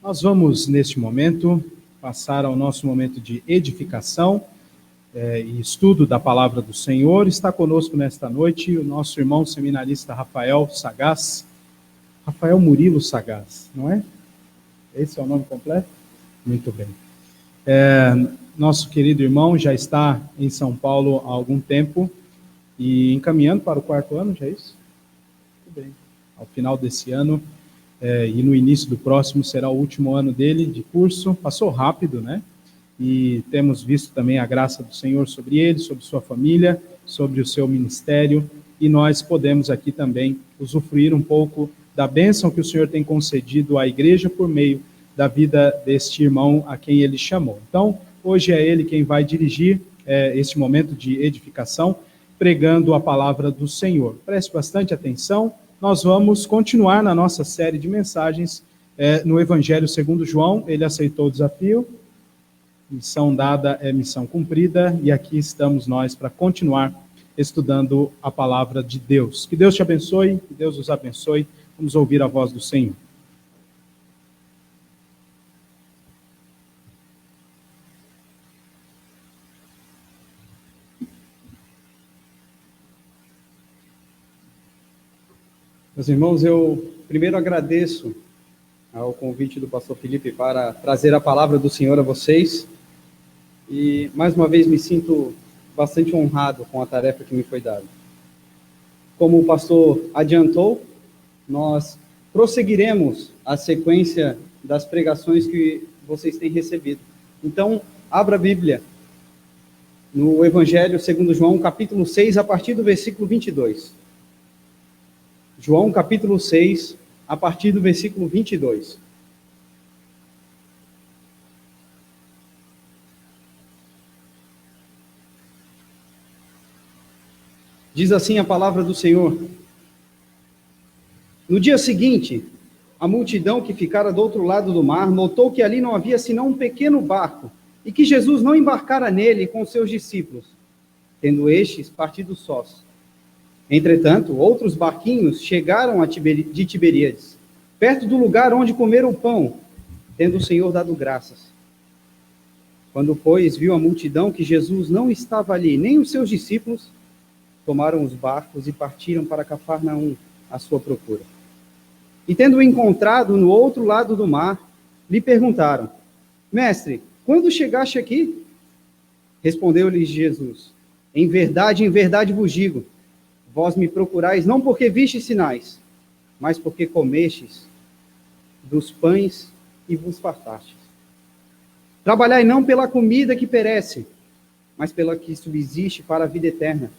Nós vamos, neste momento, passar ao nosso momento de edificação e estudo da Palavra do Senhor. Está conosco nesta noite o nosso irmão seminarista Rafael Sagaz, Rafael Murilo Sagaz, não é? Esse é o nome completo? Muito bem. Nosso querido irmão já está em São Paulo há algum tempo e encaminhando para o 4º ano, já é isso? Muito bem. Ao final desse ano e no início do próximo será o último ano dele de curso. Passou rápido, né? E temos visto também a graça do Senhor sobre ele, sobre sua família, sobre o seu ministério, e nós podemos aqui também usufruir um pouco da bênção que o Senhor tem concedido à igreja por meio da vida deste irmão a quem ele chamou. Então, hoje é ele quem vai dirigir este momento de edificação, pregando a palavra do Senhor. Preste bastante atenção, nós vamos continuar na nossa série de mensagens no Evangelho segundo João. Ele aceitou o desafio, missão dada é missão cumprida, e aqui estamos nós para continuar estudando a palavra de Deus. Que Deus te abençoe, que Deus os abençoe. Vamos ouvir a voz do Senhor. Meus irmãos, eu primeiro agradeço ao convite do pastor Felipe para trazer a palavra do Senhor a vocês, e mais uma vez me sinto bastante honrado com a tarefa que me foi dada. Como o pastor adiantou, nós prosseguiremos a sequência das pregações que vocês têm recebido. Então, abra a Bíblia no Evangelho segundo João, capítulo 6, a partir do versículo 22. João, capítulo 6, a partir do versículo 22. Diz assim a palavra do Senhor: No dia seguinte, a multidão que ficara do outro lado do mar notou que ali não havia senão um pequeno barco, e que Jesus não embarcara nele com seus discípulos, tendo estes partido sós. Entretanto, outros barquinhos chegaram de Tiberíades, perto do lugar onde comeram o pão, tendo o Senhor dado graças. Quando, pois, viu a multidão que Jesus não estava ali, nem os seus discípulos, tomaram os barcos e partiram para Cafarnaum à sua procura. E tendo-o encontrado no outro lado do mar, lhe perguntaram: Mestre, quando chegaste aqui? Respondeu-lhes Jesus: em verdade vos digo, vós me procurais não porque vistes sinais, mas porque comestes dos pães e vos fartastes. Trabalhai não pela comida que perece, mas pela que subsiste para a vida eterna,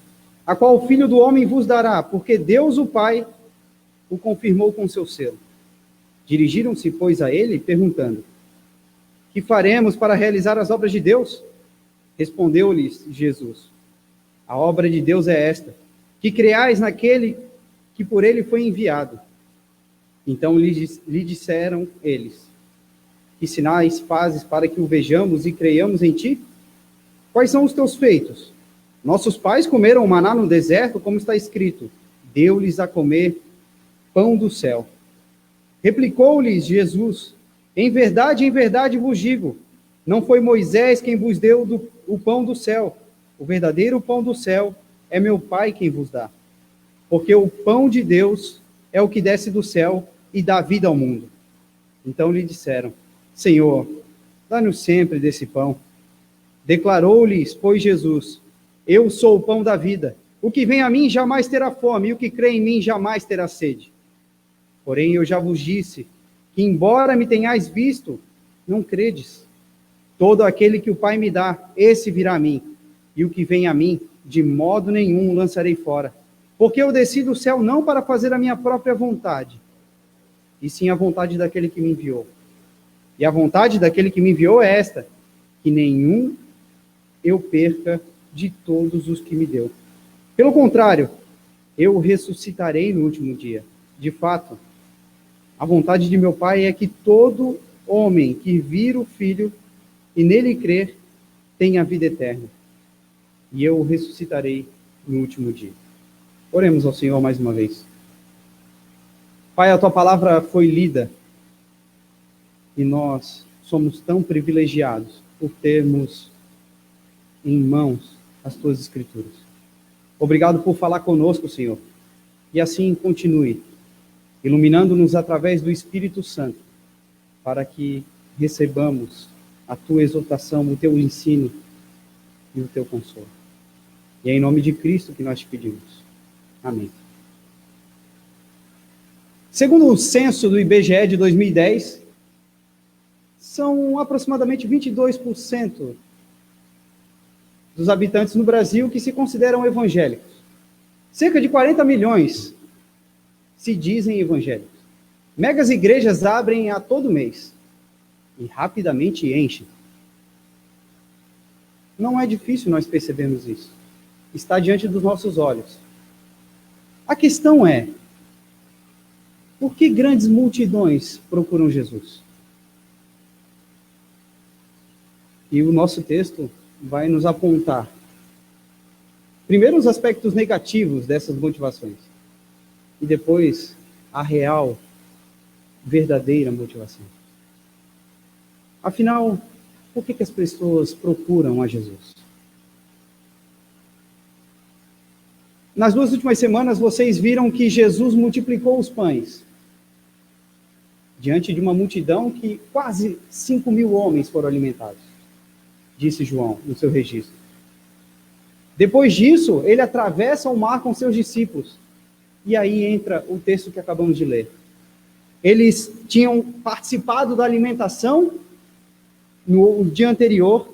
a qual o Filho do Homem vos dará, porque Deus o Pai o confirmou com seu selo. Dirigiram-se, pois, a ele, perguntando: que faremos para realizar as obras de Deus? Respondeu-lhes Jesus: a obra de Deus é esta, que creais naquele que por ele foi enviado. Então lhe disseram eles: que sinais fazes para que o vejamos e creiamos em ti? Quais são os teus feitos? Nossos pais comeram maná no deserto, como está escrito: deu-lhes a comer pão do céu. Replicou-lhes Jesus: em verdade vos digo, não foi Moisés quem vos deu o pão do céu. O verdadeiro pão do céu é meu Pai quem vos dá. Porque o pão de Deus é o que desce do céu e dá vida ao mundo. Então lhe disseram: Senhor, dá-nos sempre desse pão. Declarou-lhes, pois, Jesus: eu sou o pão da vida. O que vem a mim jamais terá fome, e o que crê em mim jamais terá sede. Porém, eu já vos disse que, embora me tenhais visto, não credes. Todo aquele que o Pai me dá, esse virá a mim. E o que vem a mim, de modo nenhum lançarei fora. Porque eu desci do céu não para fazer a minha própria vontade, e sim a vontade daquele que me enviou. E a vontade daquele que me enviou é esta: que nenhum eu perca de todos os que me deu. Pelo contrário, eu o ressuscitarei no último dia. De fato, a vontade de meu Pai é que todo homem que vir o Filho e nele crer tenha vida eterna. E eu o ressuscitarei no último dia. Oremos ao Senhor mais uma vez. Pai, a tua palavra foi lida. E nós somos tão privilegiados por termos em mãos as tuas escrituras. Obrigado por falar conosco, Senhor. E assim continue, iluminando-nos através do Espírito Santo, para que recebamos a tua exortação, o teu ensino e o teu consolo. E é em nome de Cristo que nós te pedimos. Amém. Segundo o censo do IBGE de 2010, são aproximadamente 22% dos habitantes no Brasil que se consideram evangélicos. Cerca de 40 milhões se dizem evangélicos. Megas igrejas abrem a todo mês e rapidamente enchem. Não é difícil nós percebermos isso. Está diante dos nossos olhos. A questão é, por que grandes multidões procuram Jesus? E o nosso texto vai nos apontar, primeiro, os aspectos negativos dessas motivações, e depois a real, verdadeira motivação. Afinal, por que as pessoas procuram a Jesus? Nas 2 últimas semanas, vocês viram que Jesus multiplicou os pães diante de uma multidão que quase 5.000 homens foram alimentados, disse João no seu registro. Depois disso, ele atravessa o mar com seus discípulos. E aí entra o texto que acabamos de ler. Eles tinham participado da alimentação no dia anterior,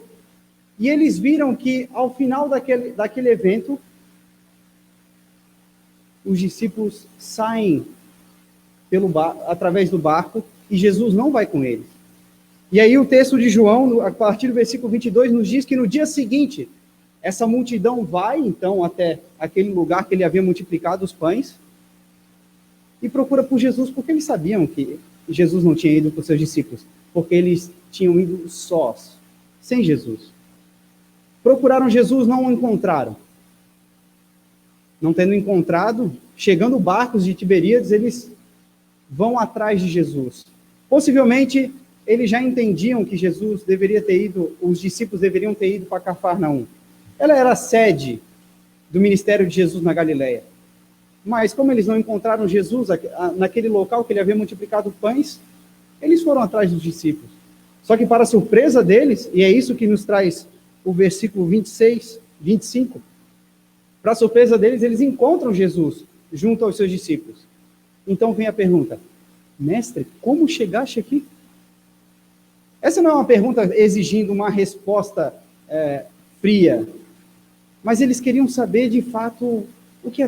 e eles viram que, ao final daquele evento, os discípulos saem através do barco, e Jesus não vai com eles. E aí o texto de João, a partir do versículo 22, nos diz que no dia seguinte, essa multidão vai, então, até aquele lugar que ele havia multiplicado os pães, e procura por Jesus, porque eles sabiam que Jesus não tinha ido com seus discípulos, porque eles tinham ido sós, sem Jesus. Procuraram Jesus, não o encontraram. Não tendo encontrado, chegando barcos de Tiberíades, eles vão atrás de Jesus. Possivelmente, eles já entendiam que Jesus deveria ter ido, os discípulos deveriam ter ido para Cafarnaum. Ela era a sede do ministério de Jesus na Galileia. Mas como eles não encontraram Jesus naquele local que ele havia multiplicado pães, eles foram atrás dos discípulos. Só que para surpresa deles, e é isso que nos traz o versículo 25, para surpresa deles, eles encontram Jesus junto aos seus discípulos. Então vem a pergunta: mestre, como chegaste aqui? Essa não é uma pergunta exigindo uma resposta fria, mas eles queriam saber de fato o que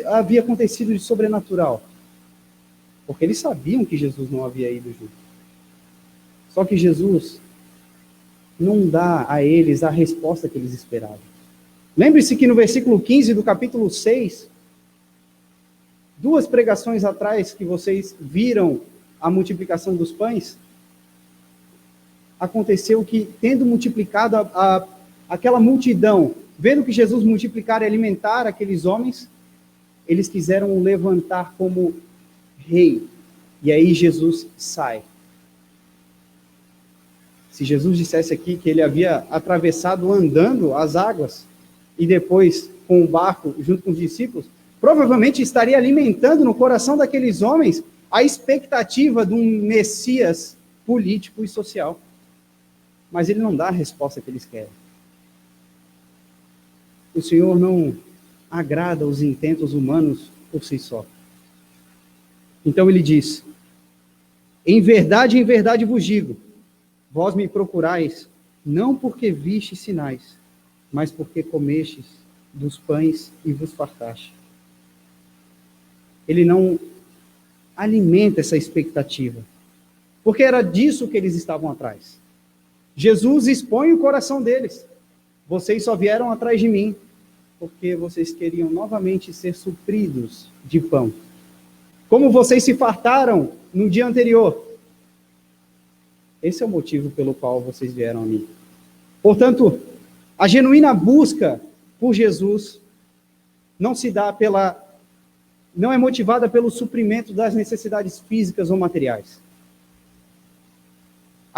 havia acontecido de sobrenatural. Porque eles sabiam que Jesus não havia ido junto. Só que Jesus não dá a eles a resposta que eles esperavam. Lembre-se que no versículo 15 do capítulo 6, 2 pregações atrás que vocês viram a multiplicação dos pães, aconteceu que, tendo multiplicado aquela multidão, vendo que Jesus multiplicar e alimentar aqueles homens, eles quiseram o levantar como rei. E aí Jesus sai. Se Jesus dissesse aqui que ele havia atravessado andando as águas, e depois com o barco junto com os discípulos, provavelmente estaria alimentando no coração daqueles homens a expectativa de um Messias político e social. Mas ele não dá a resposta que eles querem. O Senhor não agrada os intentos humanos por si só. Então ele diz: em verdade vos digo, vós me procurais, não porque vistes sinais, mas porque comestes dos pães e vos fartaste. Ele não alimenta essa expectativa, porque era disso que eles estavam atrás. Jesus expõe o coração deles. Vocês só vieram atrás de mim porque vocês queriam novamente ser supridos de pão. Como vocês se fartaram no dia anterior. Esse é o motivo pelo qual vocês vieram a mim. Portanto, a genuína busca por Jesus não é motivada pelo suprimento das necessidades físicas ou materiais.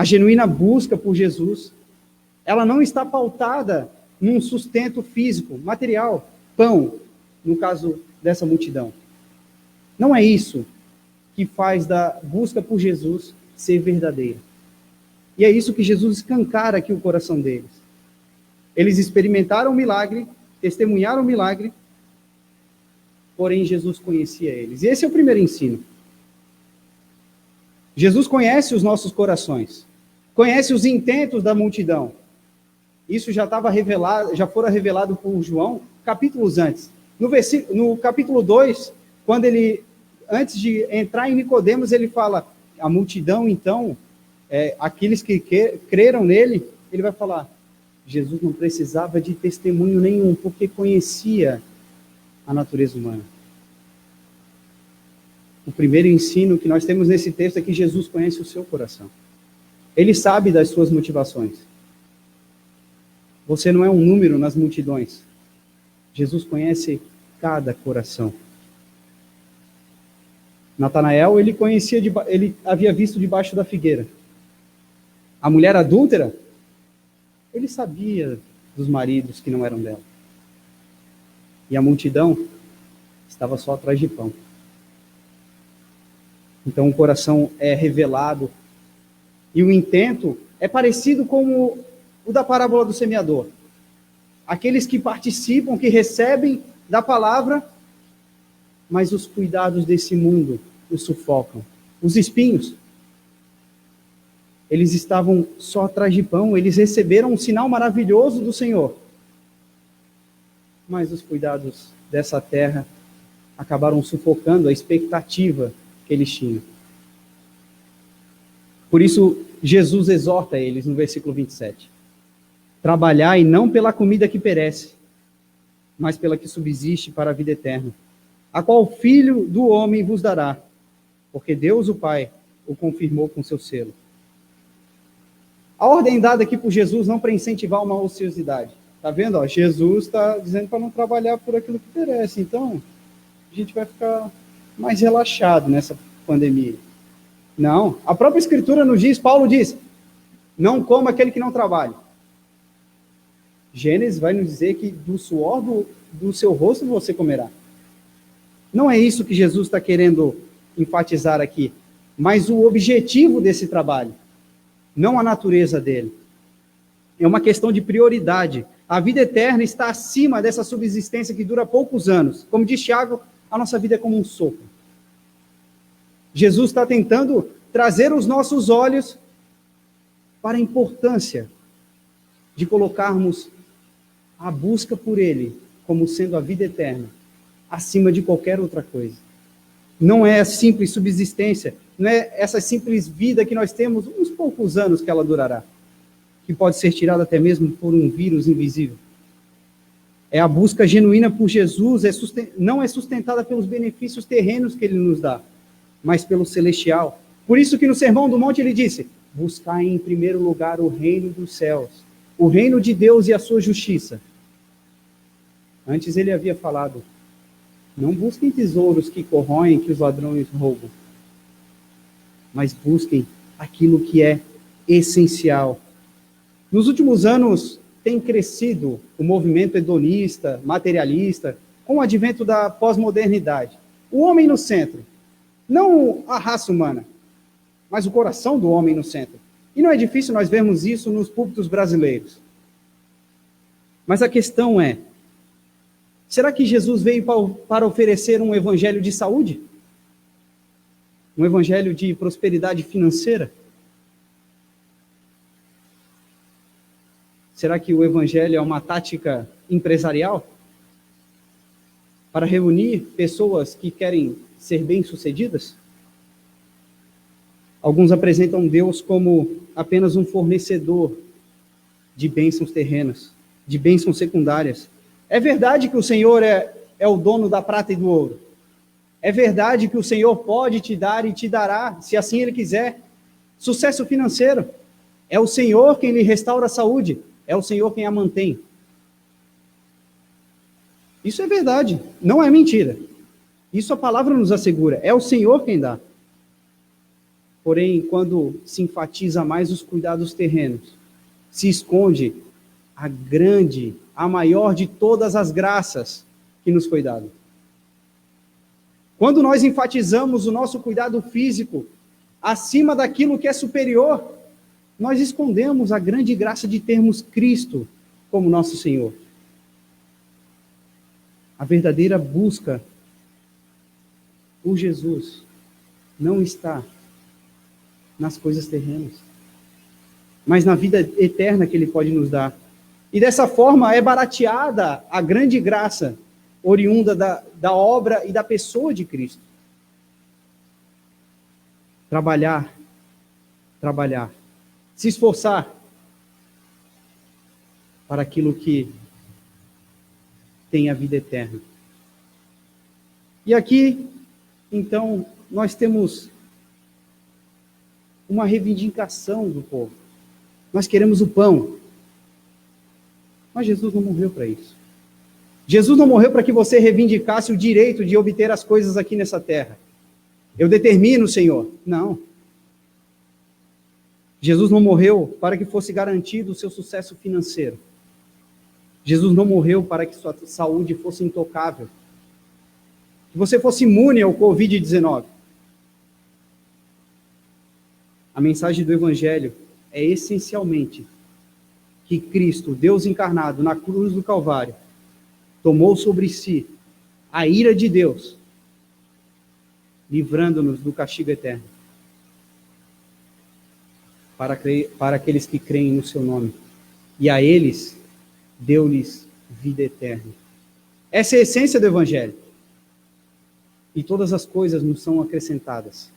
A genuína busca por Jesus, ela não está pautada num sustento físico, material, pão, no caso dessa multidão. Não é isso que faz da busca por Jesus ser verdadeira. E é isso que Jesus escancara aqui o coração deles. Eles experimentaram o milagre, testemunharam o milagre, porém Jesus conhecia eles. E esse é o primeiro ensino. Jesus conhece os nossos corações, conhece os intentos da multidão. Isso já estava revelado, já fora revelado por João capítulos antes. No capítulo 2, quando ele, antes de entrar em Nicodemos, ele fala, a multidão, então, aqueles que creram nele, ele vai falar, Jesus não precisava de testemunho nenhum, porque conhecia a natureza humana. O primeiro ensino que nós temos nesse texto é que Jesus conhece o seu coração. Ele sabe das suas motivações. Você não é um número nas multidões. Jesus conhece cada coração. Natanael, ele havia visto debaixo da figueira. A mulher adúltera, ele sabia dos maridos que não eram dela. E a multidão estava só atrás de pão. Então o coração é revelado. E o intento é parecido com o da parábola do semeador. Aqueles que participam, que recebem da palavra, mas os cuidados desse mundo os sufocam. Os espinhos, eles estavam só atrás de pão, eles receberam um sinal maravilhoso do Senhor. Mas os cuidados dessa terra acabaram sufocando a expectativa que eles tinham. Por isso, Jesus exorta eles no versículo 27. Trabalhai não pela comida que perece, mas pela que subsiste para a vida eterna, a qual o Filho do homem vos dará, porque Deus o Pai o confirmou com seu selo. A ordem dada aqui por Jesus não para incentivar uma ociosidade. Está vendo? Ó, Jesus está dizendo para não trabalhar por aquilo que perece. Então, a gente vai ficar mais relaxado nessa pandemia. Não. A própria Escritura nos diz, Paulo diz, não coma aquele que não trabalha. Gênesis vai nos dizer que do suor do seu rosto você comerá. Não é isso que Jesus está querendo enfatizar aqui, mas o objetivo desse trabalho, não a natureza dele. É uma questão de prioridade. A vida eterna está acima dessa subsistência que dura poucos anos. Como diz Tiago, a nossa vida é como um sopro. Jesus está tentando trazer os nossos olhos para a importância de colocarmos a busca por Ele como sendo a vida eterna, acima de qualquer outra coisa. Não é a simples subsistência, não é essa simples vida que nós temos, uns poucos anos que ela durará, que pode ser tirada até mesmo por um vírus invisível. É a busca genuína por Jesus, não é sustentada pelos benefícios terrenos que Ele nos dá, mas pelo celestial. Por isso que no Sermão do Monte Ele disse, buscai em primeiro lugar o reino dos céus, o reino de Deus e a sua justiça. Antes Ele havia falado, não busquem tesouros que corroem, que os ladrões roubam, mas busquem aquilo que é essencial. Nos últimos anos tem crescido o movimento hedonista, materialista, com o advento da pós-modernidade. O homem no centro, não a raça humana, mas o coração do homem no centro. E não é difícil nós vermos isso nos púlpitos brasileiros. Mas a questão é, será que Jesus veio para oferecer um evangelho de saúde? Um evangelho de prosperidade financeira? Será que o evangelho é uma tática empresarial? Para reunir pessoas que querem ser bem-sucedidas? Alguns apresentam Deus como apenas um fornecedor de bênçãos terrenas, de bênçãos secundárias. É verdade que o Senhor é o dono da prata e do ouro. É verdade que o Senhor pode te dar e te dará, se assim Ele quiser, sucesso financeiro. É o Senhor quem lhe restaura a saúde. É o Senhor quem a mantém. Isso é verdade, não é mentira. Isso a palavra nos assegura. É o Senhor quem dá. Porém, quando se enfatiza mais os cuidados terrenos, se esconde a grande, a maior de todas as graças que nos foi dada. Quando nós enfatizamos o nosso cuidado físico acima daquilo que é superior, nós escondemos a grande graça de termos Cristo como nosso Senhor. A verdadeira busca por Jesus não está nas coisas terrenas, mas na vida eterna que Ele pode nos dar. E dessa forma é barateada a grande graça oriunda da obra e da pessoa de Cristo. Trabalhar, se esforçar para aquilo que tem a vida eterna. E aqui, então, nós temos uma reivindicação do povo. Nós queremos o pão. Mas Jesus não morreu para isso. Jesus não morreu para que você reivindicasse o direito de obter as coisas aqui nessa terra. Eu determino, Senhor. Não. Jesus não morreu para que fosse garantido o seu sucesso financeiro. Jesus não morreu para que sua saúde fosse intocável. Que você fosse imune ao Covid-19. A mensagem do Evangelho é essencialmente que Cristo, Deus encarnado na cruz do Calvário, tomou sobre si a ira de Deus, livrando-nos do castigo eterno, para aqueles que creem no seu nome. E a eles, deu-lhes vida eterna. Essa é a essência do Evangelho. E todas as coisas nos são acrescentadas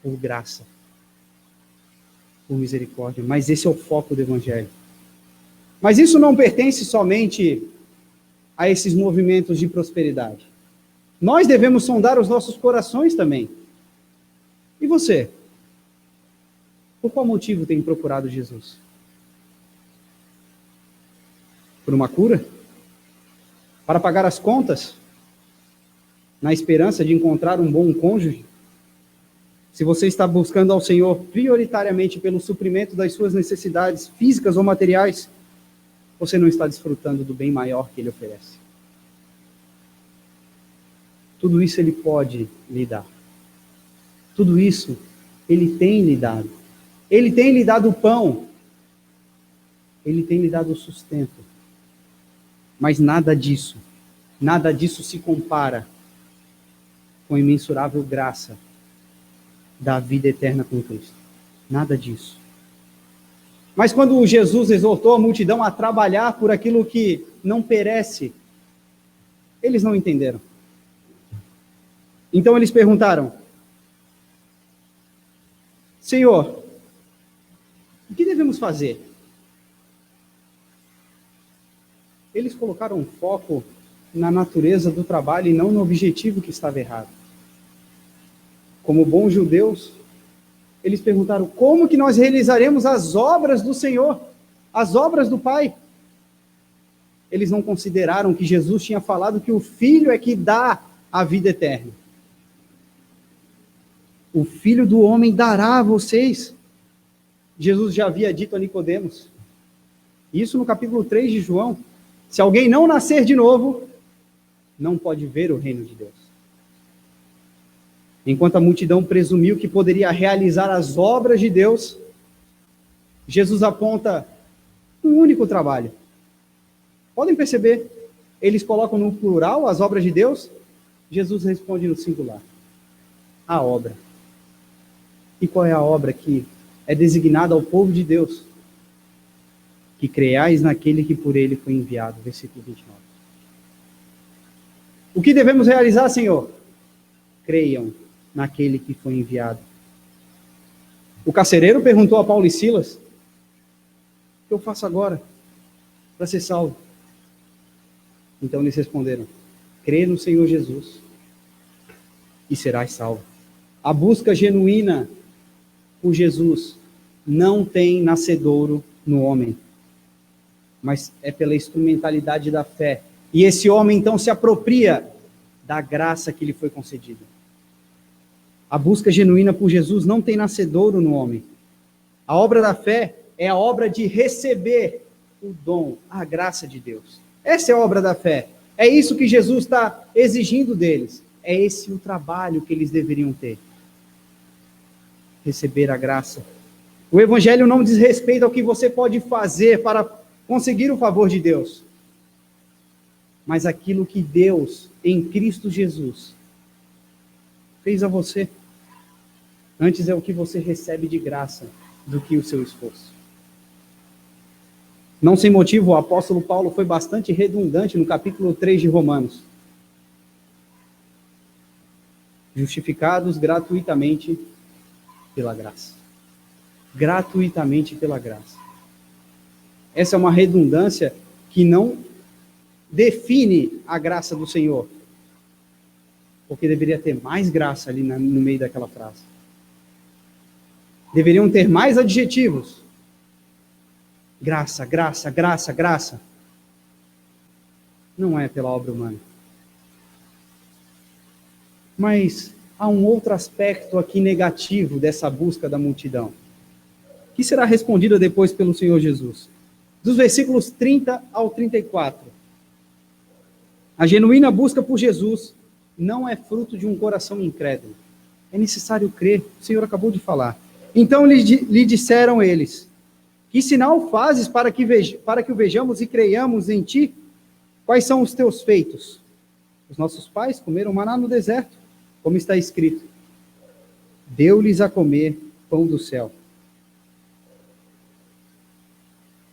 por graça, por misericórdia. Mas esse é o foco do Evangelho. Mas isso não pertence somente a esses movimentos de prosperidade. Nós devemos sondar os nossos corações também. E você? Por qual motivo tem procurado Jesus? Por uma cura? Para pagar as contas? Na esperança de encontrar um bom cônjuge? Se você está buscando ao Senhor prioritariamente pelo suprimento das suas necessidades físicas ou materiais, você não está desfrutando do bem maior que Ele oferece. Tudo isso Ele pode lhe dar. Tudo isso Ele tem lhe dado. Ele tem lhe dado o pão. Ele tem lhe dado o sustento. Mas nada disso se compara com a imensurável graça da vida eterna com Cristo. Nada disso. Mas quando Jesus exortou a multidão a trabalhar por aquilo que não perece, eles não entenderam. Então eles perguntaram: Senhor, o que devemos fazer? Eles colocaram foco na natureza do trabalho e não no objetivo que estava errado. Como bons judeus, eles perguntaram: como que nós realizaremos as obras do Senhor, as obras do Pai? Eles não consideraram que Jesus tinha falado que o Filho é que dá a vida eterna. O Filho do Homem dará a vocês. Jesus já havia dito a Nicodemos. Isso no capítulo 3 de João. Se alguém não nascer de novo, não pode ver o reino de Deus. Enquanto a multidão presumiu que poderia realizar as obras de Deus, Jesus aponta um único trabalho. Podem perceber? Eles colocam no plural as obras de Deus. Jesus responde no singular: a obra. E qual é a obra que é designada ao povo de Deus? Que creiais naquele que por ele foi enviado. Versículo 29. O que devemos realizar, Senhor? Creiam naquele que foi enviado. O carcereiro perguntou a Paulo e Silas: o que eu faço agora para ser salvo? Então eles responderam: crê no Senhor Jesus e serás salvo. A busca genuína por Jesus não tem nascedouro no homem, mas é pela instrumentalidade da fé. E esse homem então se apropria da graça que lhe foi concedida. A busca genuína por Jesus não tem nascedouro no homem. A obra da fé é a obra de receber o dom, a graça de Deus. Essa é a obra da fé. É isso que Jesus está exigindo deles. É esse o trabalho que eles deveriam ter. Receber a graça. O Evangelho não diz respeito ao que você pode fazer para conseguir o favor de Deus, mas aquilo que Deus, em Cristo Jesus, fez a você. Antes é o que você recebe de graça do que o seu esforço. Não sem motivo, o apóstolo Paulo foi bastante redundante no capítulo 3 de Romanos. Justificados gratuitamente pela graça. Gratuitamente pela graça. Essa é uma redundância que não define a graça do Senhor, porque deveria ter mais graça ali no meio daquela frase. Deveriam ter mais adjetivos. Graça, graça, graça, graça. Não é pela obra humana. Mas há um outro aspecto aqui negativo dessa busca da multidão, que será respondida depois pelo Senhor Jesus. Dos versículos 30 ao 34. A genuína busca por Jesus não é fruto de um coração incrédulo. É necessário crer. O Senhor acabou de falar. Então lhe disseram eles: que sinal fazes para que o vejamos e creiamos em ti? Quais são os teus feitos? Os nossos pais comeram maná no deserto, como está escrito: deu-lhes a comer pão do céu.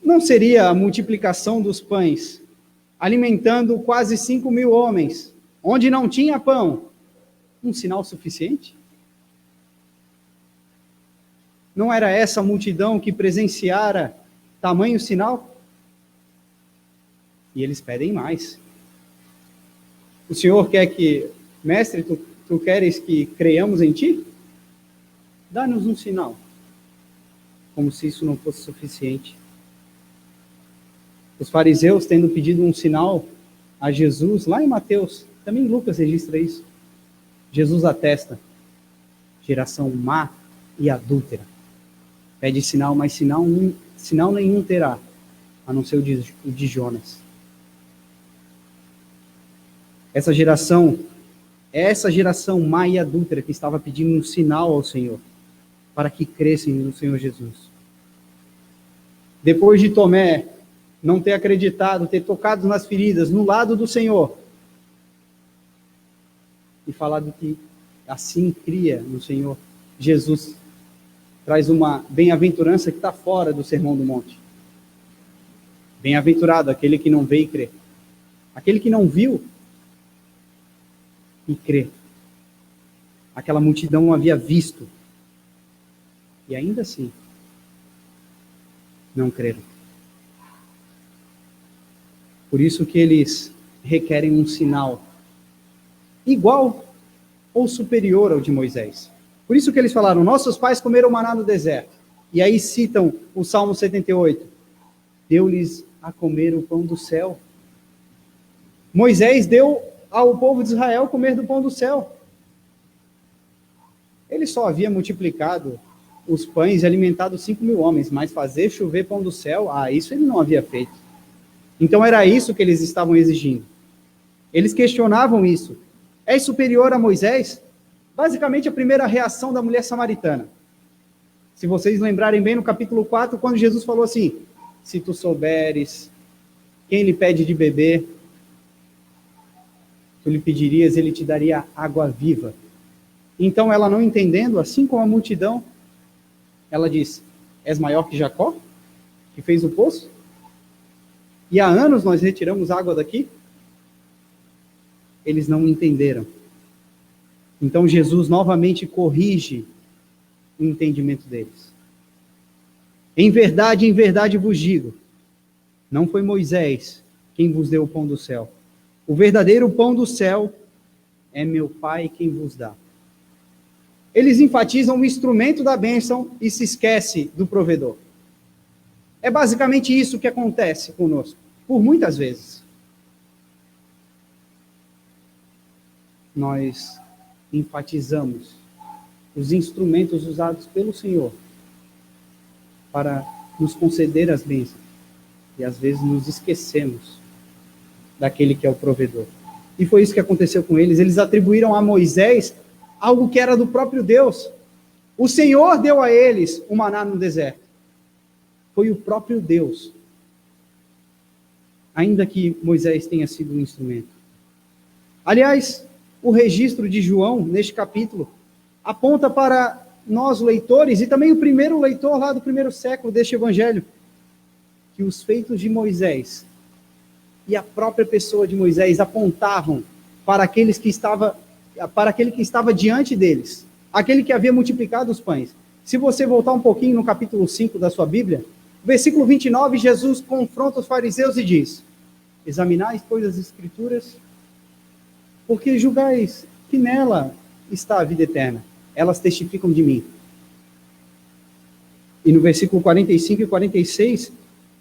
Não seria a multiplicação dos pães, alimentando quase 5.000 homens, onde não tinha pão, um sinal suficiente? Não era essa multidão que presenciara tamanho sinal? E eles pedem mais. O Senhor quer que, mestre, tu queres que creiamos em ti? Dá-nos um sinal. Como se isso não fosse suficiente. Os fariseus tendo pedido um sinal a Jesus, lá em Mateus, também Lucas registra isso. Jesus atesta: geração má e adúltera. Pede sinal, mas sinal nenhum terá, a não ser o de Jonas. Essa geração má e adúltera que estava pedindo um sinal ao Senhor, para que crescem no Senhor Jesus. Depois de Tomé não ter acreditado, ter tocado nas feridas, no lado do Senhor, e falado que assim cria no Senhor, Jesus traz uma bem-aventurança que está fora do Sermão do Monte. Bem-aventurado aquele que não vê e crê. Aquele que não viu e crê. Aquela multidão havia visto. E ainda assim, não creram. Por isso que eles requerem um sinal igual ou superior ao de Moisés. Por isso que eles falaram: nossos pais comeram maná no deserto. E aí citam o Salmo 78. Deu-lhes a comer o pão do céu. Moisés deu ao povo de Israel comer do pão do céu. Ele só havia multiplicado os pães e alimentado 5.000 homens, mas fazer chover pão do céu, isso ele não havia feito. Então era isso que eles estavam exigindo. Eles questionavam isso. É superior a Moisés? Basicamente a primeira reação da mulher samaritana. Se vocês lembrarem bem no capítulo 4, quando Jesus falou assim: se tu souberes quem lhe pede de beber, tu lhe pedirias, ele te daria água viva. Então ela, não entendendo, assim como a multidão, ela diz: és maior que Jacó, que fez o poço? E há anos nós retiramos água daqui? Eles não entenderam. Então Jesus novamente corrige o entendimento deles. Em verdade vos digo, não foi Moisés quem vos deu o pão do céu. O verdadeiro pão do céu é meu Pai quem vos dá. Eles enfatizam o instrumento da bênção e se esquece do provedor. É basicamente isso que acontece conosco, por muitas vezes. Nós enfatizamos os instrumentos usados pelo Senhor para nos conceder as bênçãos. E às vezes nos esquecemos daquele que é o provedor. E foi isso que aconteceu com eles. Eles atribuíram a Moisés algo que era do próprio Deus. O Senhor deu a eles o maná no deserto. Foi o próprio Deus. Ainda que Moisés tenha sido um instrumento. Aliás, o registro de João, neste capítulo, aponta para nós, leitores, e também o primeiro leitor lá do primeiro século deste evangelho, que os feitos de Moisés e a própria pessoa de Moisés apontavam para aquele que estava diante deles, aquele que havia multiplicado os pães. Se você voltar um pouquinho no capítulo 5 da sua Bíblia, versículo 29, Jesus confronta os fariseus e diz: examinais, pois, as Escrituras, porque julgais que nela está a vida eterna. Elas testificam de mim. E no versículo 45 e 46,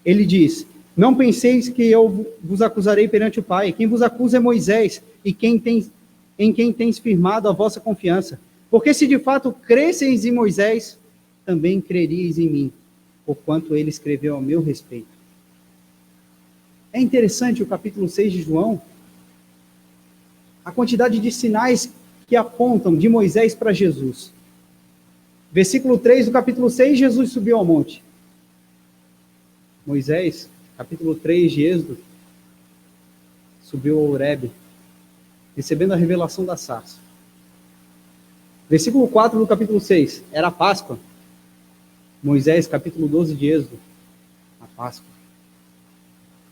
ele diz: não penseis que eu vos acusarei perante o Pai. Quem vos acusa é Moisés, e em quem tens firmado a vossa confiança. Porque se de fato cresceis em Moisés, também creríeis em mim, porquanto ele escreveu a meu respeito. É interessante o capítulo 6 de João, a quantidade de sinais que apontam de Moisés para Jesus. Versículo 3 do capítulo 6, Jesus subiu ao monte. Moisés, capítulo 3 de Êxodo, subiu ao Horebe, recebendo a revelação da sarça. Versículo 4 do capítulo 6, era a Páscoa. Moisés, capítulo 12 de Êxodo, a Páscoa.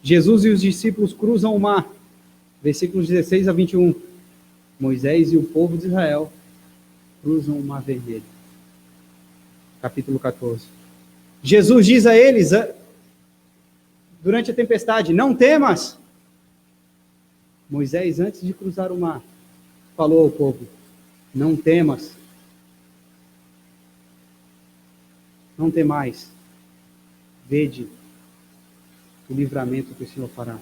Jesus e os discípulos cruzam o mar. Versículos 16 a 21. Moisés e o povo de Israel cruzam o mar vermelho. Capítulo 14. Jesus diz a eles, durante a tempestade: não temas. Moisés, antes de cruzar o mar, falou ao povo: não temas. Não temais. Vede o livramento que o Senhor fará.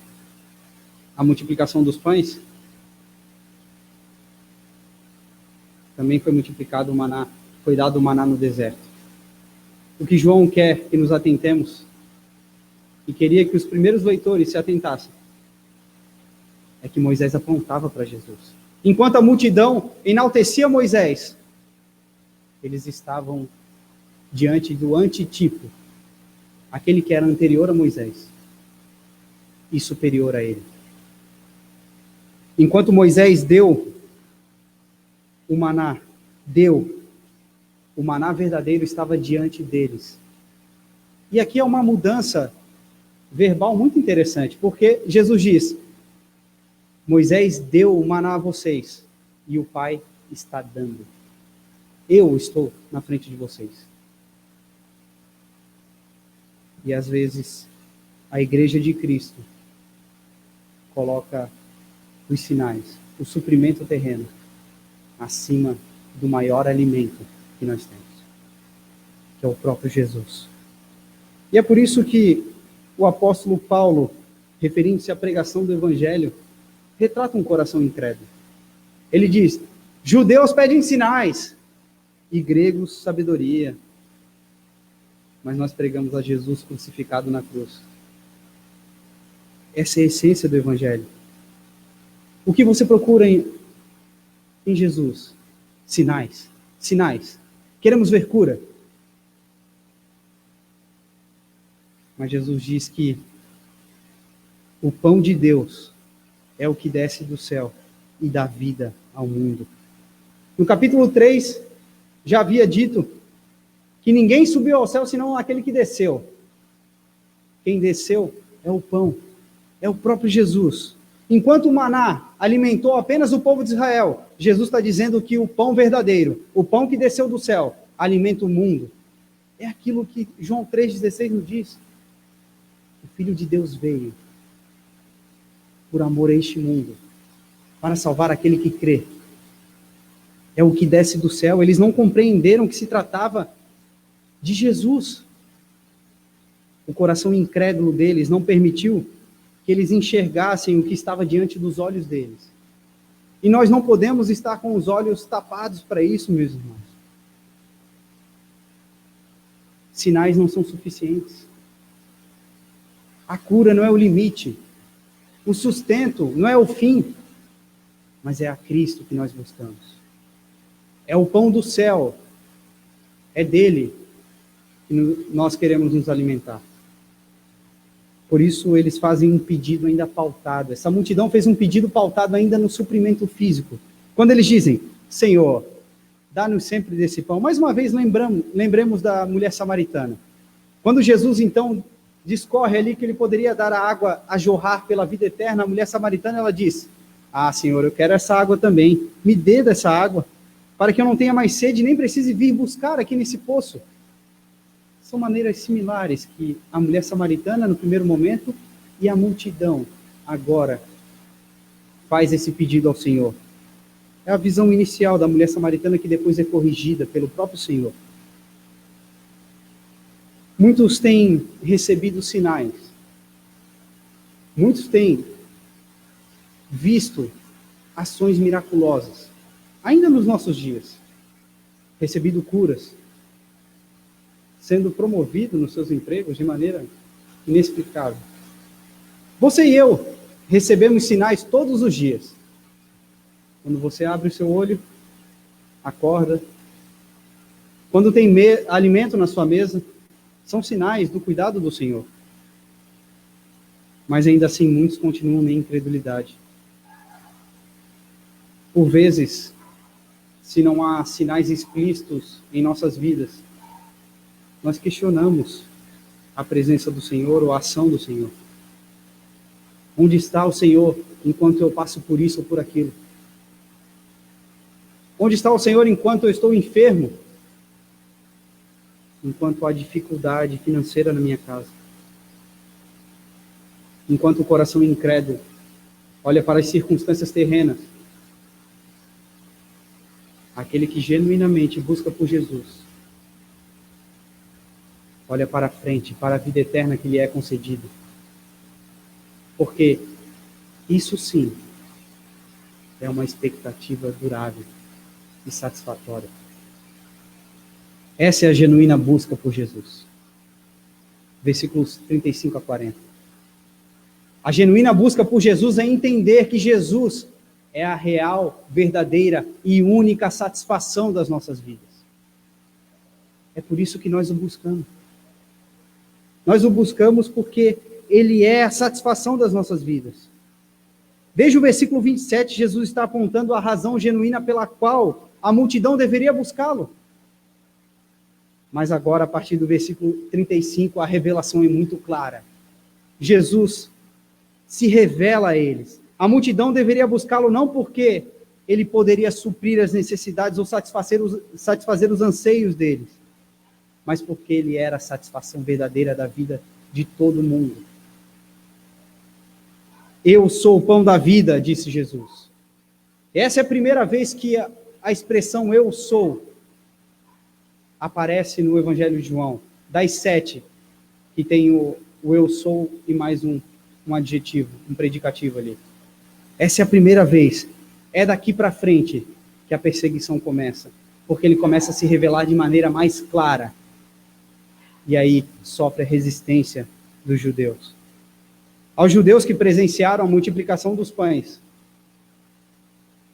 A multiplicação dos pães, também foi multiplicado o maná, foi dado o maná no deserto. O que João quer que nos atentemos, e queria que os primeiros leitores se atentassem, é que Moisés apontava para Jesus. Enquanto a multidão enaltecia Moisés, eles estavam diante do antitipo, aquele que era anterior a Moisés e superior a ele. Enquanto Moisés deu o maná verdadeiro estava diante deles. E aqui é uma mudança verbal muito interessante, porque Jesus diz: Moisés deu o maná a vocês, e o Pai está dando. Eu estou na frente de vocês. E às vezes a igreja de Cristo coloca os sinais, o suprimento terreno, acima do maior alimento que nós temos, que é o próprio Jesus. E é por isso que o apóstolo Paulo, referindo-se à pregação do Evangelho, retrata um coração incrédulo. Ele diz: judeus pedem sinais e gregos sabedoria, mas nós pregamos a Jesus crucificado na cruz. Essa é a essência do Evangelho. O que você procura em Jesus? Sinais. Sinais. Queremos ver cura. Mas Jesus diz que o pão de Deus é o que desce do céu e dá vida ao mundo. No capítulo 3, já havia dito que ninguém subiu ao céu senão aquele que desceu. Quem desceu é o pão, é o próprio Jesus. Enquanto o maná alimentou apenas o povo de Israel, Jesus está dizendo que o pão verdadeiro, o pão que desceu do céu, alimenta o mundo. É aquilo que João 3,16 nos diz. O Filho de Deus veio por amor a este mundo, para salvar aquele que crê. É o que desce do céu. Eles não compreenderam que se tratava de Jesus. O coração incrédulo deles não permitiu que eles enxergassem o que estava diante dos olhos deles. E nós não podemos estar com os olhos tapados para isso, meus irmãos. sinais não são suficientes. A cura não é o limite. O sustento não é o fim, mas é a Cristo que nós buscamos. É o pão do céu. É dele que nós queremos nos alimentar. Por isso eles fazem um pedido ainda pautado. Essa multidão fez um pedido pautado ainda no suprimento físico. Quando eles dizem, Senhor, dá-nos sempre desse pão. Mais uma vez lembremos da mulher samaritana. Quando Jesus então discorre ali que ele poderia dar a água a jorrar pela vida eterna, a mulher samaritana ela diz, Senhor, eu quero essa água também. Me dê dessa água, para que eu não tenha mais sede, nem precise vir buscar aqui nesse poço. São maneiras similares que a mulher samaritana, no primeiro momento, e a multidão, agora, faz esse pedido ao Senhor. É a visão inicial da mulher samaritana que depois é corrigida pelo próprio Senhor. Muitos têm recebido sinais. Muitos têm visto ações miraculosas, ainda nos nossos dias. Recebido curas, sendo promovido nos seus empregos de maneira inexplicável. Você e eu recebemos sinais todos os dias. Quando você abre o seu olho, acorda. Quando tem alimento na sua mesa, são sinais do cuidado do Senhor. Mas ainda assim, muitos continuam na incredulidade. Por vezes, se não há sinais explícitos em nossas vidas, nós questionamos a presença do Senhor ou a ação do Senhor. Onde está o Senhor enquanto eu passo por isso ou por aquilo? Onde está o Senhor enquanto eu estou enfermo? Enquanto há dificuldade financeira na minha casa? Enquanto o coração incrédulo olha para as circunstâncias terrenas? Aquele que genuinamente busca por Jesus olha para a frente, para a vida eterna que lhe é concedida. Porque isso sim é uma expectativa durável e satisfatória. Essa é a genuína busca por Jesus. Versículos 35 a 40. A genuína busca por Jesus é entender que Jesus é a real, verdadeira e única satisfação das nossas vidas. É por isso que nós o buscamos. Nós o buscamos porque Ele é a satisfação das nossas vidas. Desde o versículo 27, Jesus está apontando a razão genuína pela qual a multidão deveria buscá-lo. Mas agora, a partir do versículo 35, a revelação é muito clara. Jesus se revela a eles. A multidão deveria buscá-lo não porque ele poderia suprir as necessidades ou satisfazer os anseios deles, mas porque ele era a satisfação verdadeira da vida de todo mundo. Eu sou o pão da vida, disse Jesus. Essa é a primeira vez que a expressão eu sou aparece no Evangelho de João. Das 7, que tem o eu sou e mais um adjetivo, um predicativo ali. Essa é a primeira vez. É daqui para frente que a perseguição começa, porque ele começa a se revelar de maneira mais clara. E aí sofre a resistência dos judeus. Aos judeus que presenciaram a multiplicação dos pães.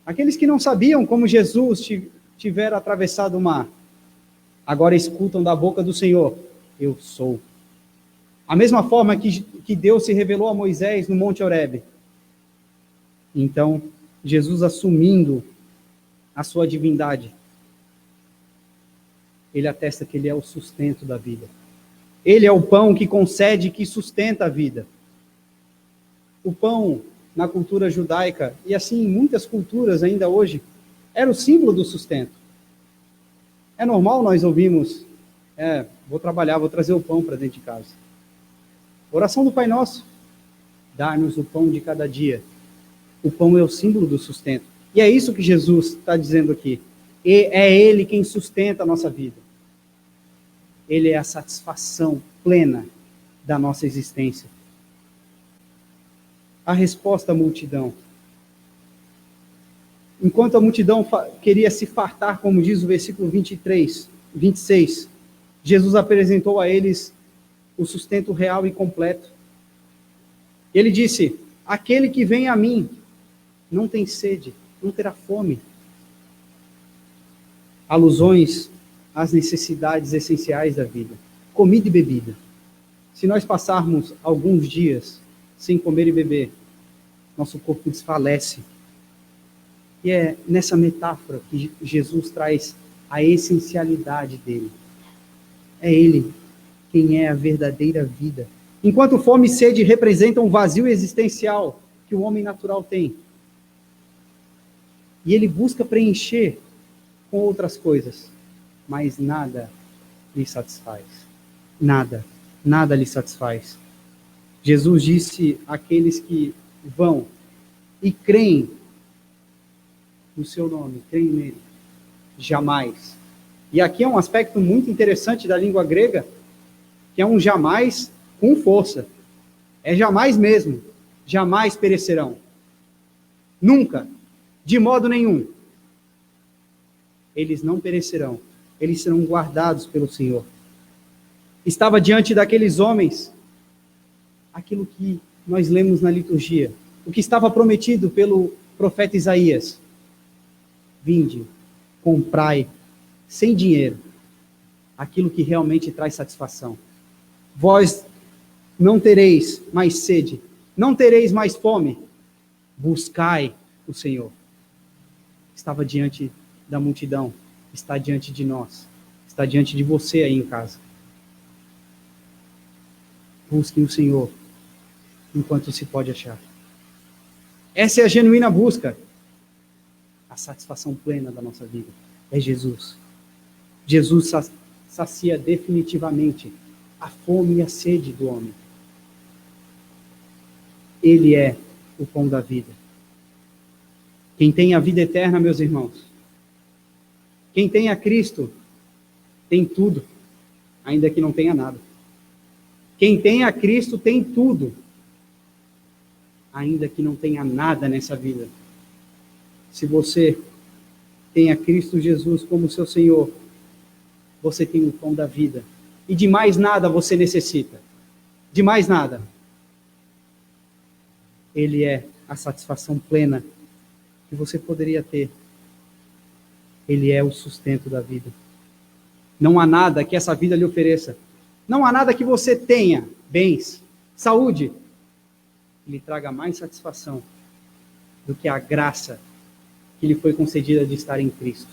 Aqueles que não sabiam como Jesus tivera atravessado o mar, agora escutam da boca do Senhor, eu sou. A mesma forma que Deus se revelou a Moisés no Monte Horebe. Então, Jesus assumindo a sua divindade, ele atesta que ele é o sustento da vida. Ele é o pão que concede e que sustenta a vida. O pão, na cultura judaica, e assim em muitas culturas ainda hoje, era o símbolo do sustento. É normal nós ouvirmos, vou trabalhar, vou trazer o pão para dentro de casa. Oração do Pai Nosso, dá-nos o pão de cada dia. O pão é o símbolo do sustento. E é isso que Jesus está dizendo aqui. É Ele quem sustenta a nossa vida. Ele é a satisfação plena da nossa existência. A resposta à multidão. Enquanto a multidão queria se fartar, como diz o versículo 26, Jesus apresentou a eles o sustento real e completo. Ele disse: aquele que vem a mim não tem sede, não terá fome. Alusões às necessidades essenciais da vida, comida e bebida. Se nós passarmos alguns dias sem comer e beber, nosso corpo desfalece. E é nessa metáfora que Jesus traz a essencialidade dele. É ele quem é a verdadeira vida. Enquanto fome e sede representam um vazio existencial que o homem natural tem. E ele busca preencher com outras coisas, mas nada lhe satisfaz. Nada lhe satisfaz. Jesus disse àqueles que vão e creem no seu nome, creem nele, jamais. E aqui é um aspecto muito interessante da língua grega, que é um jamais com força. É jamais mesmo. Jamais perecerão. Nunca. De modo nenhum. Eles não perecerão. Eles serão guardados pelo Senhor. Estava diante daqueles homens aquilo que nós lemos na liturgia. O que estava prometido pelo profeta Isaías. Vinde, comprai, sem dinheiro, aquilo que realmente traz satisfação. Vós não tereis mais sede, não tereis mais fome. Buscai o Senhor. Estava diante da multidão, está diante de nós, está diante de você aí em casa. Busquem o Senhor enquanto se pode achar. Essa é a genuína busca. A satisfação plena da nossa vida é Jesus. Jesus sacia definitivamente a fome e a sede do homem. Ele é o pão da vida. Quem tem a vida eterna, meus irmãos, quem tem a Cristo, tem tudo, ainda que não tenha nada. Quem tem a Cristo tem tudo, ainda que não tenha nada nessa vida. Se você tem a Cristo Jesus como seu Senhor, você tem o pão da vida. E de mais nada você necessita. De mais nada. Ele é a satisfação plena que você poderia ter. Ele é o sustento da vida. Não há nada que essa vida lhe ofereça. Não há nada que você tenha, bens, saúde, que lhe traga mais satisfação do que a graça que lhe foi concedida de estar em Cristo.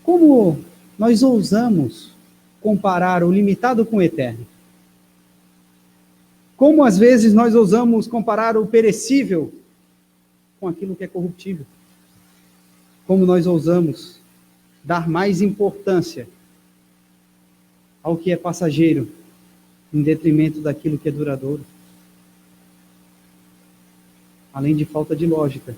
Como nós ousamos comparar o limitado com o eterno? Como às vezes nós ousamos comparar o perecível com aquilo que é corruptível? Como nós ousamos dar mais importância ao que é passageiro em detrimento daquilo que é duradouro? Além de falta de lógica,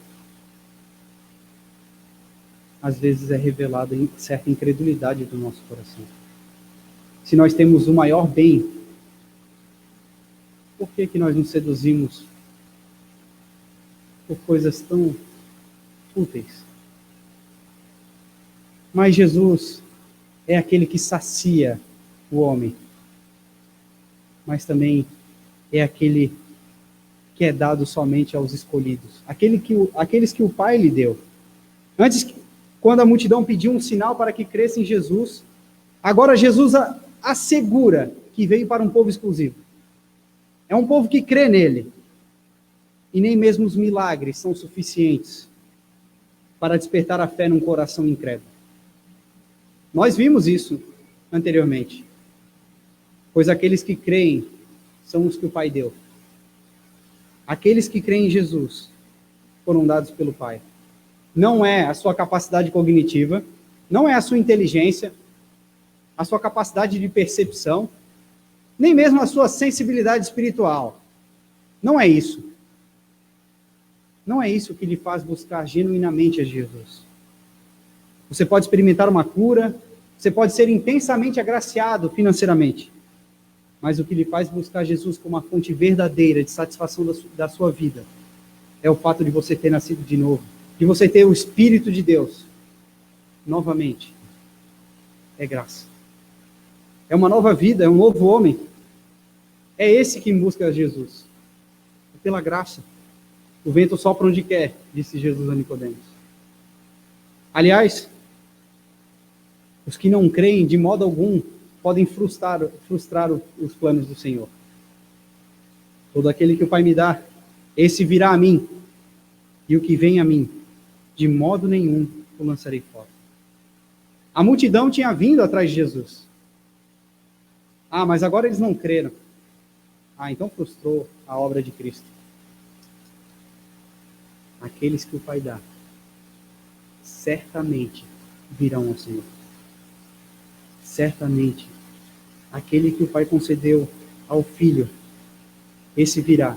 às vezes é revelada em certa incredulidade do nosso coração. Se nós temos o maior bem, por que nós nos seduzimos por coisas tão fúteis? Mas Jesus é aquele que sacia o homem, mas também é aquele que é dado somente aos escolhidos, aqueles que o Pai lhe deu. Antes, quando a multidão pediu um sinal para que cresça em Jesus, agora Jesus assegura que veio para um povo exclusivo. É um povo que crê nele. E nem mesmo os milagres são suficientes para despertar a fé num coração incrédulo. Nós vimos isso anteriormente. Pois aqueles que creem são os que o Pai deu. Aqueles que creem em Jesus foram dados pelo Pai. Não é a sua capacidade cognitiva, não é a sua inteligência, a sua capacidade de percepção, nem mesmo a sua sensibilidade espiritual. Não é isso. Não é isso que lhe faz buscar genuinamente a Jesus. Você pode experimentar uma cura, você pode ser intensamente agraciado financeiramente, mas o que lhe faz buscar Jesus como uma fonte verdadeira de satisfação da sua vida é o fato de você ter nascido de novo, de você ter o Espírito de Deus novamente. É graça. é uma nova vida, é um novo homem. É esse que busca Jesus. É pela graça. O vento sopra onde quer, disse Jesus a Nicodemos. Aliás, os que não creem de modo algum podem frustrar os planos do Senhor. Todo aquele que o Pai me dá, esse virá a mim, e o que vem a mim, de modo nenhum o lançarei fora. A multidão tinha vindo atrás de Jesus. Ah, mas agora eles não creram. Ah, então frustrou a obra de Cristo. Aqueles que o Pai dá, certamente virão ao Senhor. Certamente, aquele que o Pai concedeu ao Filho, esse virá.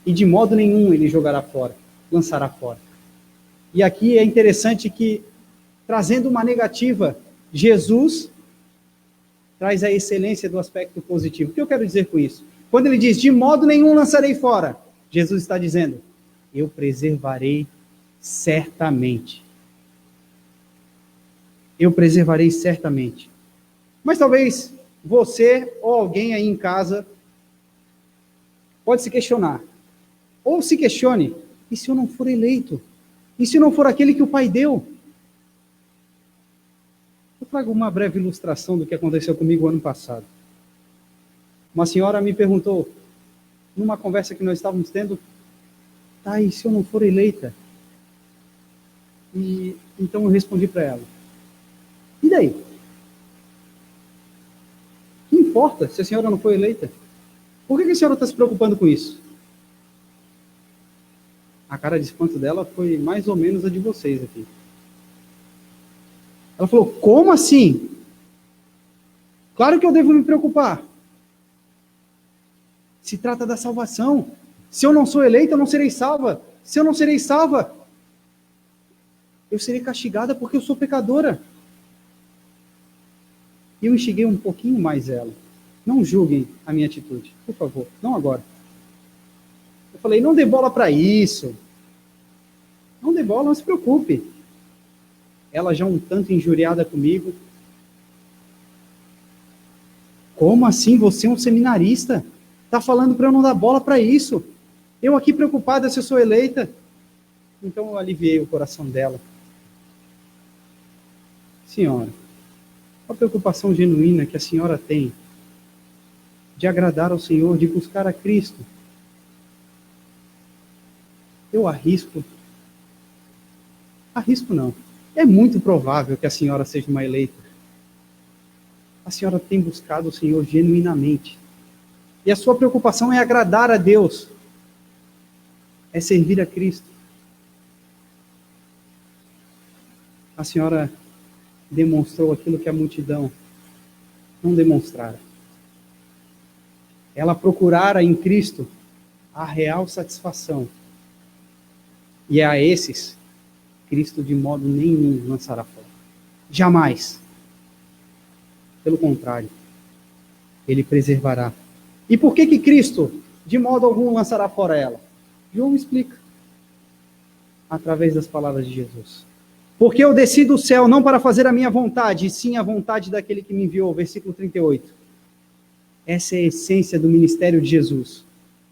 E de modo nenhum ele jogará fora, lançará fora. E aqui é interessante que, trazendo uma negativa, Jesus traz a excelência do aspecto positivo. O que eu quero dizer com isso? Quando ele diz, de modo nenhum lançarei fora, Jesus está dizendo, eu preservarei certamente. Eu preservarei certamente. Mas talvez você ou alguém aí em casa pode se questionar. Ou se questione, e se eu não for eleito? E se não for aquele que o Pai deu? Eu trago uma breve ilustração do que aconteceu comigo ano passado. Uma senhora me perguntou, numa conversa que nós estávamos tendo, tá, e se eu não for eleita? E então eu respondi para ela, e daí? O que importa se a senhora não for eleita? Por que a senhora está se preocupando com isso? A cara de espanto dela foi mais ou menos a de vocês aqui. Ela falou, como assim? Claro que eu devo me preocupar. Se trata da salvação. Se eu não sou eleita, eu não serei salva. Se eu não serei salva, eu serei castigada porque eu sou pecadora. E eu enxiguei um pouquinho mais ela. Não julguem a minha atitude, por favor, não agora. Eu falei, não dê bola para isso. Não dê bola, não se preocupe. Ela já um tanto injuriada comigo. Como assim? Você é um seminarista? Está falando para eu não dar bola para isso. Eu aqui preocupada se eu sou eleita. Então eu aliviei o coração dela. Senhora, qual a preocupação genuína que a senhora tem de agradar ao Senhor, de buscar a Cristo? Eu arrisco. Arrisco não. É muito provável que a senhora seja uma eleita. A senhora tem buscado o Senhor genuinamente. E a sua preocupação é agradar a Deus. É servir a Cristo. A senhora demonstrou aquilo que a multidão não demonstrara. Ela procurara em Cristo a real satisfação. E a esses, Cristo de modo nenhum lançará fora. Jamais. Pelo contrário, ele preservará. E por que Cristo, de modo algum, lançará fora ela? João explica. Através das palavras de Jesus. Porque eu desci do céu não para fazer a minha vontade, e sim a vontade daquele que me enviou. Versículo 38. Essa é a essência do ministério de Jesus.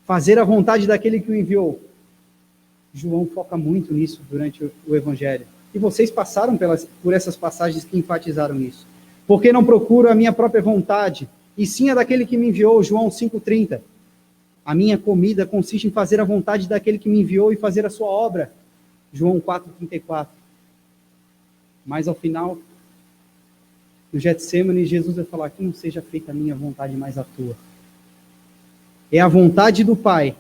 Fazer a vontade daquele que o enviou. João foca muito nisso durante o Evangelho. E vocês passaram por essas passagens que enfatizaram isso. Porque não procuro a minha própria vontade, e sim a daquele que me enviou. João 5,30. A minha comida consiste em fazer a vontade daquele que me enviou e fazer a sua obra. João 4,34. Mas ao final, no Getsêmani, Jesus vai falar que não seja feita a minha vontade, mas a tua. É a vontade do Pai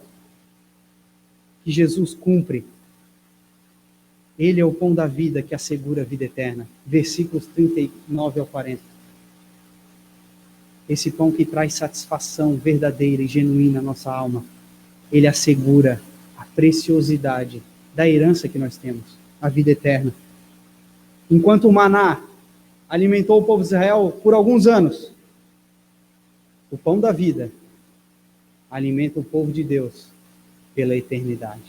que Jesus cumpre. Ele é o pão da vida que assegura a vida eterna. Versículos 39 ao 40. Esse pão que traz satisfação verdadeira e genuína à nossa alma. Ele assegura a preciosidade da herança que nós temos, a vida eterna. Enquanto o maná alimentou o povo de Israel por alguns anos, o pão da vida alimenta o povo de Deus pela eternidade.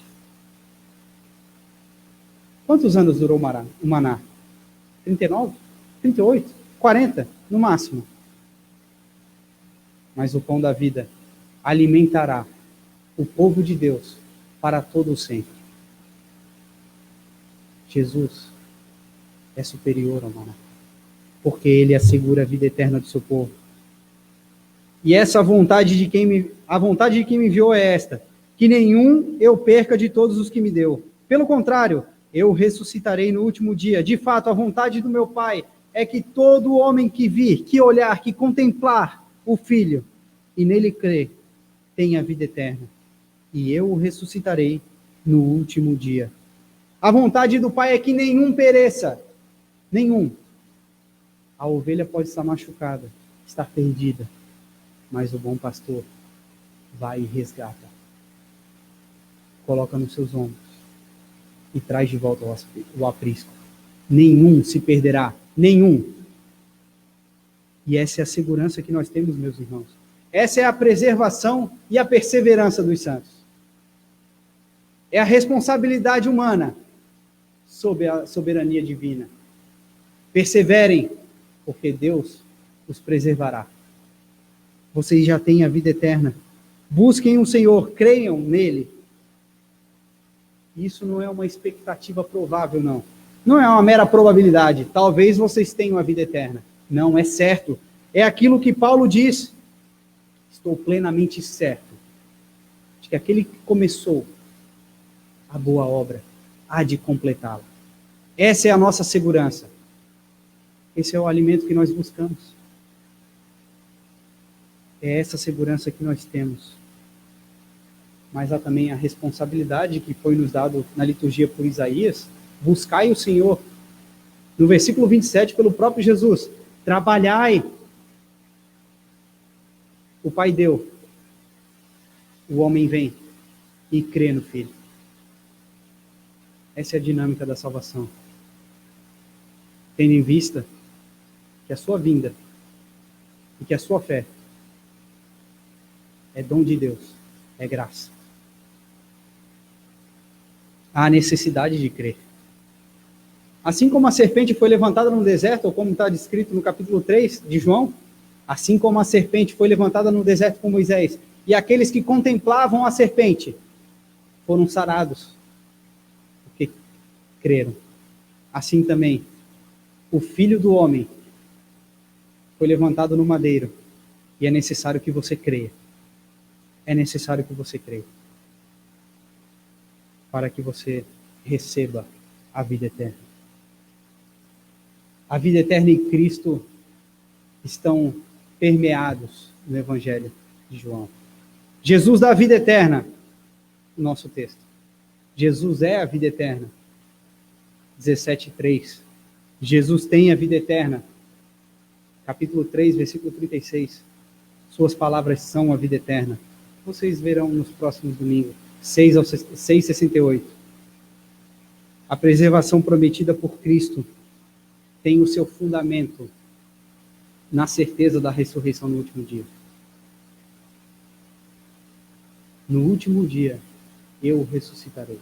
Quantos anos durou o maná? 39? 38? 40? No máximo. mas o pão da vida alimentará o povo de Deus para todo o sempre. Jesus é superior ao maná, porque ele assegura a vida eterna do seu povo. E essa vontade a vontade de quem me enviou é esta: que nenhum eu perca de todos os que me deu. Pelo contrário, eu ressuscitarei no último dia. De fato, a vontade do meu Pai é que todo homem que vir, que olhar, que contemplar o Filho e nele crer, tenha vida eterna. E eu o ressuscitarei no último dia. A vontade do Pai é que nenhum pereça. Nenhum. A ovelha pode estar machucada, estar perdida, mas o bom pastor vai e resgata, coloca nos seus ombros e traz de volta o aprisco. Nenhum se perderá, nenhum. E essa é a segurança que nós temos, meus irmãos. Essa é a preservação e a perseverança dos santos. É a responsabilidade humana sob a soberania divina. Perseverem, porque Deus os preservará. Vocês já têm a vida eterna. Busquem o Senhor, creiam nele. Isso não é uma expectativa provável, não. Não é uma mera probabilidade. Talvez vocês tenham a vida eterna. Não, é certo. É aquilo que Paulo diz. Estou plenamente certo de que aquele que começou a boa obra há de completá-la. Essa é a nossa segurança. Esse é o alimento que nós buscamos. É essa segurança que nós temos. Mas há também a responsabilidade que foi nos dado na liturgia por Isaías: buscai o Senhor. No versículo 27, pelo próprio Jesus: trabalhai. O Pai deu, o homem vem e crê no Filho. Essa é a dinâmica da salvação. Tendo em vista que a sua vinda e que a sua fé é dom de Deus, é graça. Há necessidade de crer. Assim como a serpente foi levantada no deserto, ou como está descrito no capítulo 3 de João, assim como a serpente foi levantada no deserto com Moisés, e aqueles que contemplavam a serpente foram sarados, porque creram. Assim também, o Filho do Homem foi levantado no madeiro, e é necessário que você creia. É necessário que você creia, para que você receba a vida eterna. A vida eterna em Cristo estão permeados no Evangelho de João. Jesus dá a vida eterna, nosso texto. Jesus é a vida eterna. 17:3. Jesus tem a vida eterna. Capítulo 3, versículo 36. Suas palavras são a vida eterna. Vocês verão nos próximos domingos. 6:68. A preservação prometida por Cristo tem o seu fundamento na certeza da ressurreição no último dia. No último dia, eu ressuscitarei.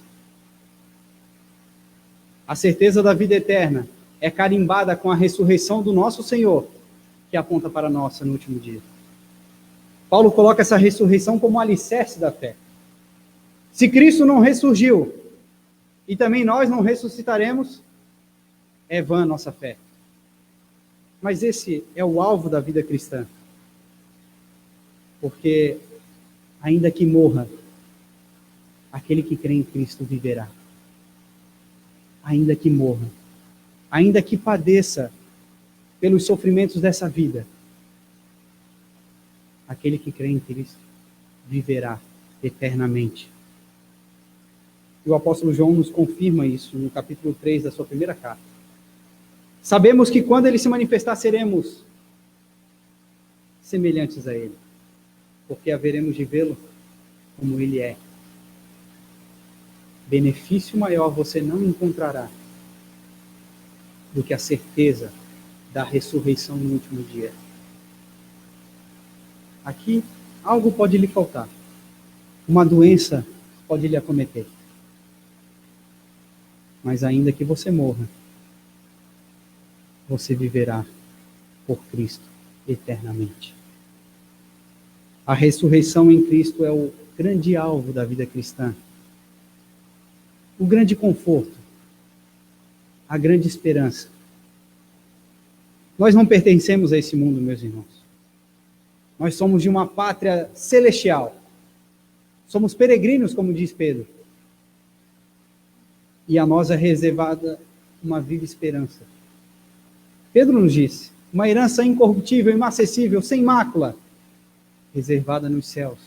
A certeza da vida eterna é carimbada com a ressurreição do nosso Senhor, que aponta para a nossa no último dia. Paulo coloca essa ressurreição como alicerce da fé. Se Cristo não ressurgiu, e também nós não ressuscitaremos, é vã a nossa fé. Mas esse é o alvo da vida cristã. Porque, ainda que morra, aquele que crê em Cristo viverá. Ainda que morra, ainda que padeça pelos sofrimentos dessa vida, aquele que crê em Cristo viverá eternamente. E o apóstolo João nos confirma isso no capítulo 3 da sua primeira carta. Sabemos que quando ele se manifestar, seremos semelhantes a ele, porque haveremos de vê-lo como ele é. Benefício maior você não encontrará do que a certeza da ressurreição no último dia. Aqui, algo pode lhe faltar. Uma doença pode lhe acometer. Mas ainda que você morra, você viverá por Cristo eternamente. A ressurreição em Cristo é o grande alvo da vida cristã. O grande conforto, a grande esperança. Nós não pertencemos a esse mundo, meus irmãos. Nós somos de uma pátria celestial. Somos peregrinos, como diz Pedro. E a nós é reservada uma viva esperança. Pedro nos disse, uma herança incorruptível, inacessível, sem mácula, reservada nos céus,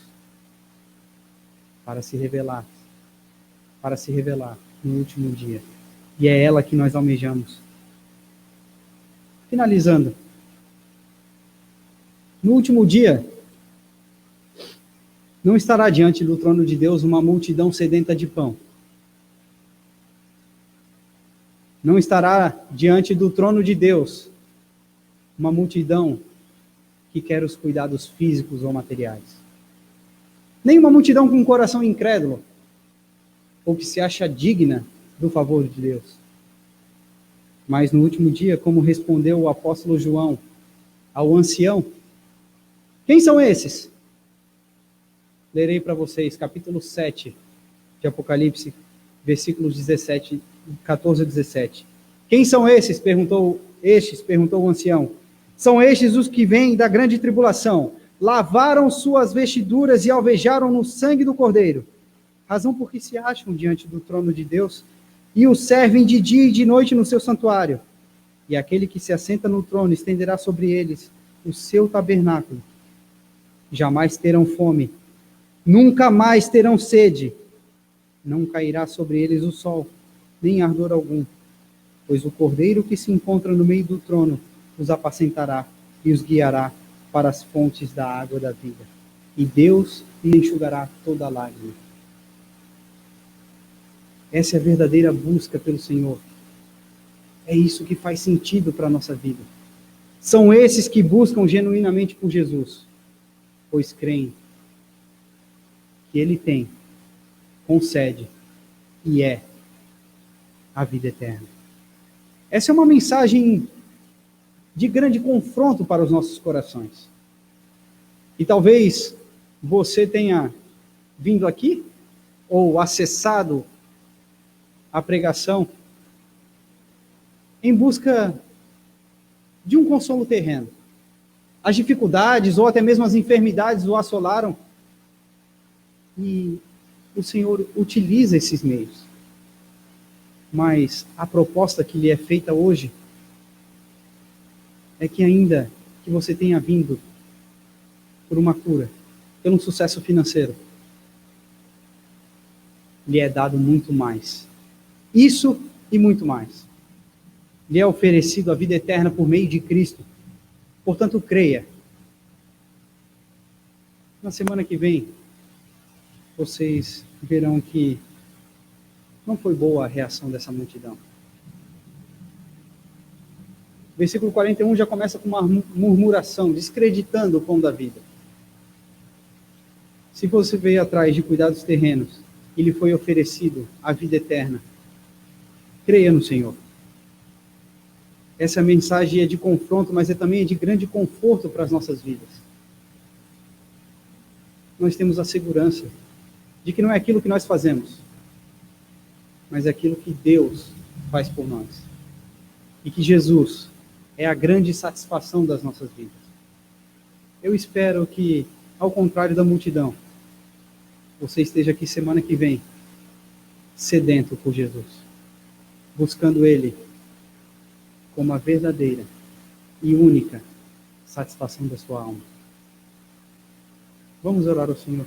para se revelar no último dia. E é ela que nós almejamos. Finalizando, no último dia, não estará diante do trono de Deus uma multidão sedenta de pão. Não estará diante do trono de Deus uma multidão que quer os cuidados físicos ou materiais. Nem uma multidão com um coração incrédulo ou que se acha digna do favor de Deus. Mas no último dia, como respondeu o apóstolo João ao ancião, quem são esses? Lerei para vocês, capítulo 7 de Apocalipse, versículos 14 a 17. Quem são esses? Perguntou o ancião. São estes os que vêm da grande tribulação, lavaram suas vestiduras e alvejaram no sangue do Cordeiro, razão por que se acham diante do trono de Deus e o servem de dia e de noite no seu santuário. E aquele que se assenta no trono estenderá sobre eles o seu tabernáculo. Jamais terão fome, nunca mais terão sede, não cairá sobre eles o sol, nem ardor algum, pois o Cordeiro que se encontra no meio do trono os apacentará e os guiará para as fontes da água da vida. E Deus lhe enxugará toda a lágrima. Essa é a verdadeira busca pelo Senhor. É isso que faz sentido para a nossa vida. São esses que buscam genuinamente por Jesus, pois creem que Ele tem, concede e é a vida eterna. Essa é uma mensagem de grande confronto para os nossos corações. E talvez você tenha vindo aqui ou acessado a pregação em busca de um consolo terreno. As dificuldades ou até mesmo as enfermidades o assolaram e o Senhor utiliza esses meios. Mas a proposta que lhe é feita hoje é que ainda que você tenha vindo por uma cura, pelo um sucesso financeiro, lhe é dado muito mais. Isso e muito mais. Lhe é oferecido a vida eterna por meio de Cristo. Portanto, creia. Na semana que vem, vocês verão que não foi boa a reação dessa multidão. Versículo 41 já começa com uma murmuração, descreditando o pão da vida. Se você veio atrás de cuidados terrenos e lhe foi oferecido a vida eterna, creia no Senhor. Essa mensagem é de confronto, mas é também de grande conforto para as nossas vidas. Nós temos a segurança de que não é aquilo que nós fazemos, mas é aquilo que Deus faz por nós. E que Jesus é a grande satisfação das nossas vidas. Eu espero que, ao contrário da multidão, você esteja aqui semana que vem, sedento por Jesus, buscando Ele como a verdadeira e única satisfação da sua alma. Vamos orar ao Senhor.